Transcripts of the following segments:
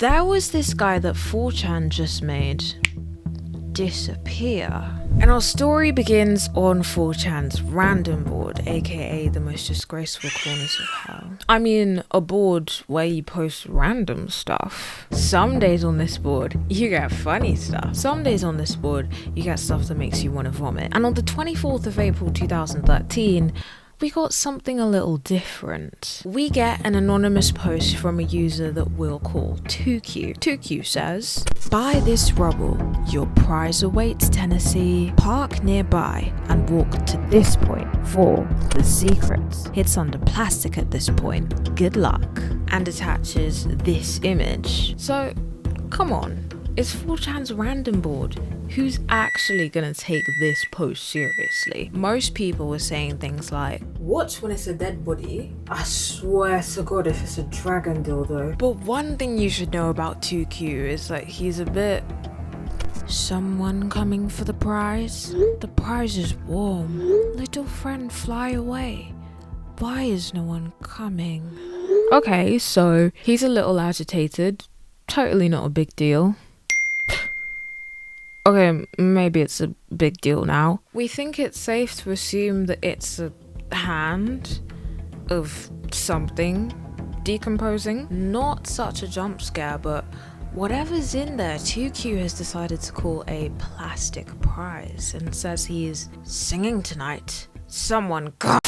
There was this guy that 4chan just made disappear. And our story begins on 4chan's random board, aka the most disgraceful corners of hell. I mean, a board where you post random stuff. Some days on this board, you get funny stuff. Some days on this board, you get stuff that makes you want to vomit. And on the 24th of April 2013, we got something a little different. We get an anonymous post from a user that we'll call 2Q. 2Q says, "By this rubble, your prize awaits, Tennessee. Park nearby and walk to this point for the secrets. It's under plastic at this point. Good luck." And attaches this image. So, come on. It's 4chan's random board. Who's actually gonna take this post seriously? Most people were saying things like, "What when it's a dead body? I swear to God if it's a dragon dildo." But one thing you should know about 2Q is that he's a bit... Someone coming for the prize? The prize is warm. Little friend, fly away. Why is no one coming? Okay, so he's a little agitated. Totally not a big deal. Okay, maybe it's a big deal now. We think it's safe to assume that it's a hand of something decomposing. Not such a jump scare, but whatever's in there, 2Q has decided to call a plastic prize and says he is singing tonight. Someone come.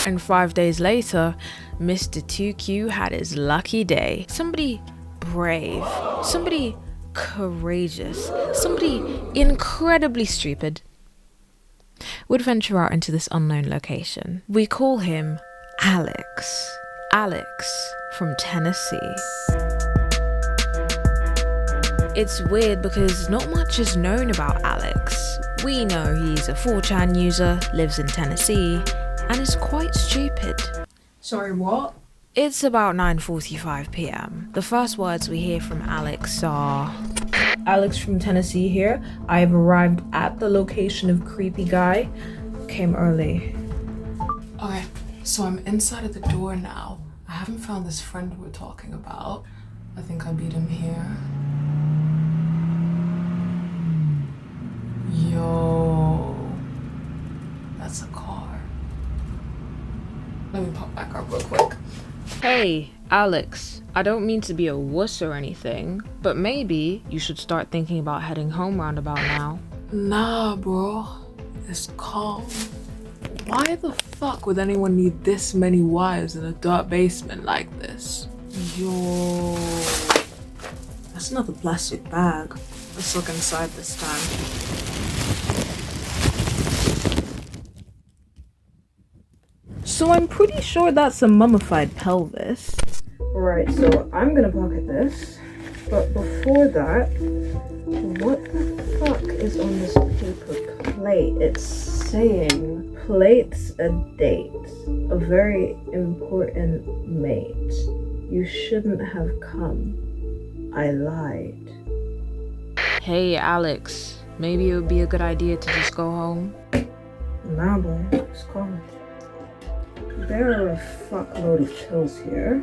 And 5 days later, Mr. 2Q had his lucky day. Somebody brave, somebody courageous, somebody incredibly stupid would venture out into this unknown location. We call him Alex. Alex from Tennessee. It's weird because not much is known about Alex. We know he's a 4chan user, lives in Tennessee, and is quite stupid. Sorry, what? It's about 9:45 p.m. The first words we hear from Alex are, Alex from Tennessee here. I have arrived at the location of creepy guy. Came early. Okay, so I'm inside of the door now. I haven't found this friend we're talking about. I think I beat him here. Yo, that's a car. Let me pop back up real quick. "Hey, Alex, I don't mean to be a wuss or anything, but maybe you should start thinking about heading home round about now." Nah, bro. It's calm. Why the fuck would anyone need this many wires in a dark basement like this? Yo. That's not the plastic bag. Let's look inside this time. So I'm pretty sure that's a mummified pelvis. Alright, so I'm gonna pocket this. But before that, what the fuck is on this paper plate? It's saying, "Plates a date. A very important mate. You shouldn't have come. I lied." Hey, Alex, maybe it would be a good idea to just go home. Nah, boy, it's calm. There are a fuckload of pills here.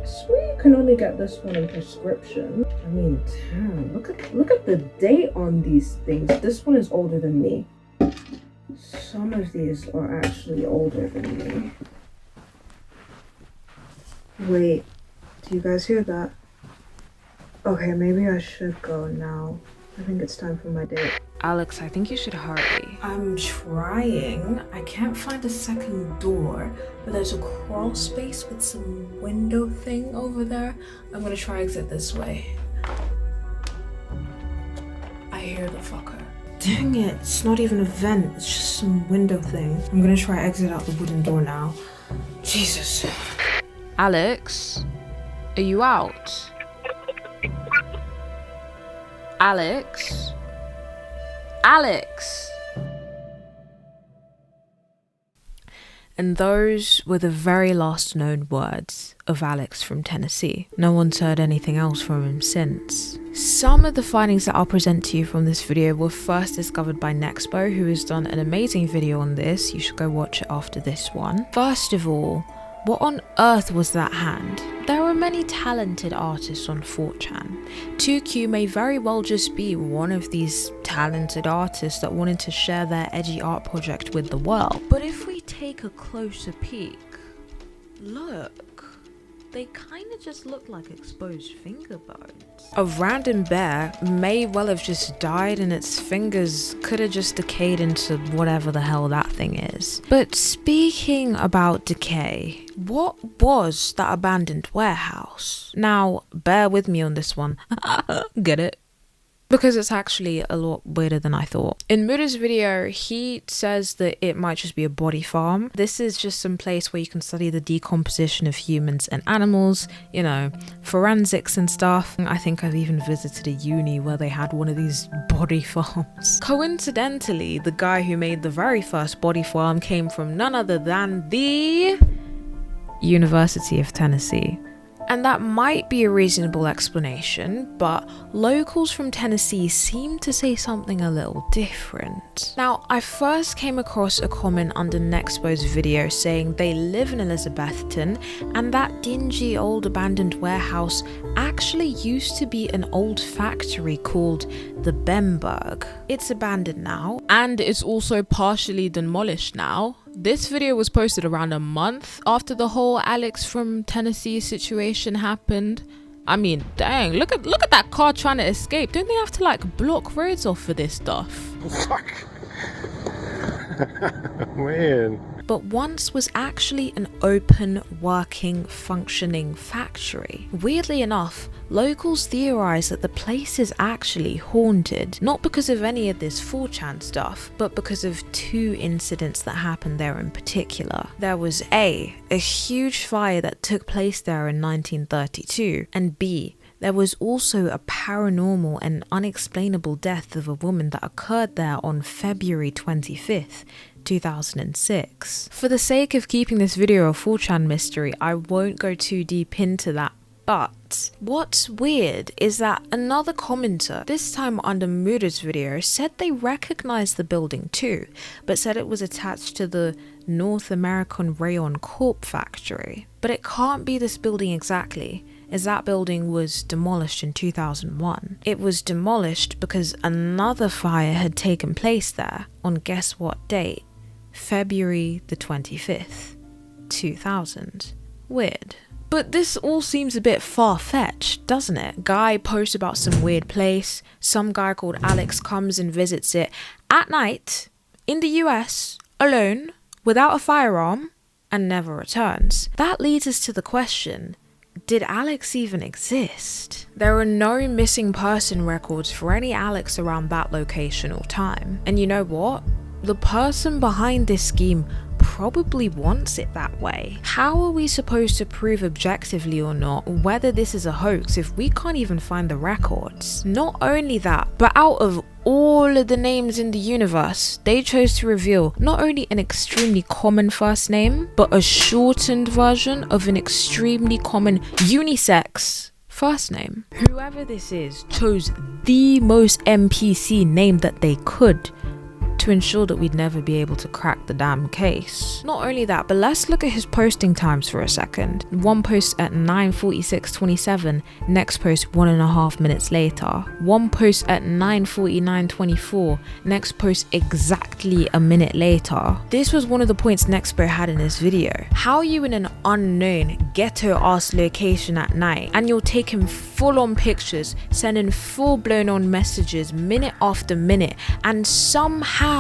I swear you can only get this one in prescription. I mean, damn, look at the date on these things. This one is older than me. Some of these are actually older than me. Wait, do you guys hear that? Okay, maybe I should go now. I think it's time for my date. Alex, I think you should hurry. I'm trying. I can't find a second door, but there's a crawl space with some window thing over there. I'm gonna try exit this way. I hear the fucker. Dang it, it's not even a vent, it's just some window thing. I'm gonna try exit out the wooden door now. Jesus. Alex, are you out? Alex? Alex! And those were the very last known words of Alex from Tennessee. No one's heard anything else from him since. Some of the findings that I'll present to you from this video were first discovered by Nexpo, who has done an amazing video on this. You should go watch it after this one. First of all, What on earth was that hand? There are many talented artists on 4chan. 2Q may very well just be one of these talented artists that wanted to share their edgy art project with the world. But if we take a closer peek, look. They kind of just look like exposed finger bones. A random bear may well have just died and its fingers could have just decayed into whatever the hell that thing is. But speaking about decay, what was that abandoned warehouse? Now, bear with me on this one. Get it? Because it's actually a lot weirder than I thought. In Muda's video, he says that it might just be a body farm. This is just some place where you can study the decomposition of humans and animals, you know, forensics and stuff. I think I've even visited a uni where they had one of these body farms. Coincidentally, the guy who made the very first body farm came from none other than the University of Tennessee. And that might be a reasonable explanation, but locals from Tennessee seem to say something a little different. Now, I first came across a comment under Nexpo's video saying they live in Elizabethton and that dingy old abandoned warehouse actually used to be an old factory called the Bemberg. It's abandoned now, and it's also partially demolished now. This video was posted around a month after the whole Alex from Tennessee situation happened. I mean, dang, look at that car trying to escape. Don't they have to like block roads off for this stuff? Fuck. Man. But once was actually an open, working, functioning factory. Weirdly enough, locals theorize that the place is actually haunted, not because of any of this 4chan stuff, but because of two incidents that happened there in particular. There was a huge fire that took place there in 1932, and B, there was also a paranormal and unexplainable death of a woman that occurred there on February 25th, 2006. For the sake of keeping this video a 4chan mystery, I won't go too deep into that, but what's weird is that another commenter, this time under Muda's video, said they recognized the building too, but said it was attached to the North American Rayon Corp factory. But it can't be this building exactly, as that building was demolished in 2001. It was demolished because another fire had taken place there on guess what date? February the 25th, 2000. Weird. But this all seems a bit far-fetched, doesn't it? Guy posts about some weird place, some guy called Alex comes and visits it at night, in the US, alone, without a firearm, and never returns. That leads us to the question, did Alex even exist? There are no missing person records for any Alex around that location or time. And you know what? The person behind this scheme probably wants it that way. How are we supposed to prove objectively or not whether this is a hoax if we can't even find the records? Not only that, but out of all of the names in the universe, they chose to reveal not only an extremely common first name, but a shortened version of an extremely common unisex first name. Whoever this is chose the most NPC name that they could to ensure that we'd never be able to crack the damn case. Not only that, but let's look at his posting times for a second. One post at 9:46:27, next post 1.5 minutes later. One post at 9:49:24, next post exactly a minute later. This was one of the points Nexpo had in his video. How are you in an unknown ghetto-ass location at night and you're taking full-on pictures, sending full-blown on messages minute after minute, and somehow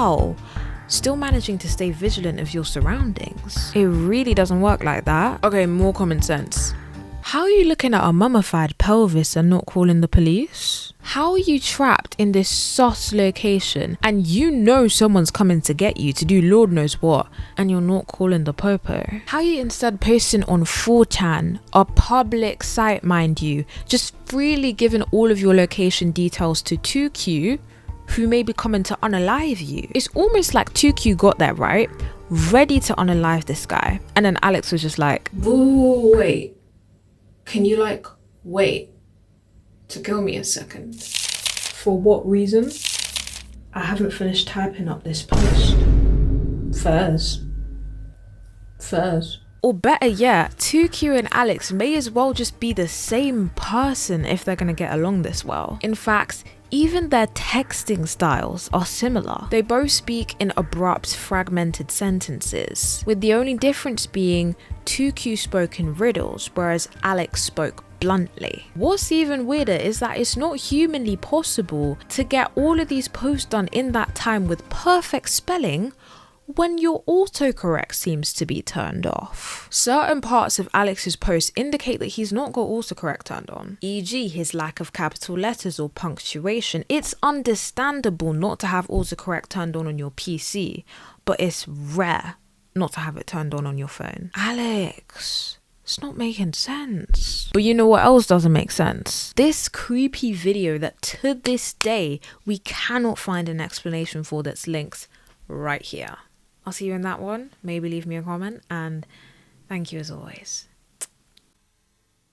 still managing to stay vigilant of your surroundings? It really doesn't work like that. Okay, more common sense. How are you looking at a mummified pelvis and not calling the police? How are you trapped in this sus location and you know someone's coming to get you to do Lord knows what and you're not calling the popo? How are you instead posting on 4chan, a public site mind you, just freely giving all of your location details to 2Q, who may be coming to unalive you? It's almost like 2Q got there, right? Ready to unalive this guy. And then Alex was just like, wait. Can you wait to kill me a second? For what reason? I haven't finished typing up this post. Furs. Or better yet, 2Q and Alex may as well just be the same person if they're gonna get along this well. In fact, even their texting styles are similar. They both speak in abrupt, fragmented sentences, with the only difference being 2Q spoke in riddles, whereas Alex spoke bluntly. What's even weirder is that it's not humanly possible to get all of these posts done in that time with perfect spelling when your autocorrect seems to be turned off. Certain parts of Alex's posts indicate that he's not got autocorrect turned on, e.g. his lack of capital letters or punctuation. It's understandable not to have autocorrect turned on your PC, but it's rare not to have it turned on your phone. Alex, it's not making sense. But you know what else doesn't make sense? This creepy video that to this day we cannot find an explanation for that's linked right here. I'll see you in that one. Maybe leave me a comment, and thank you as always.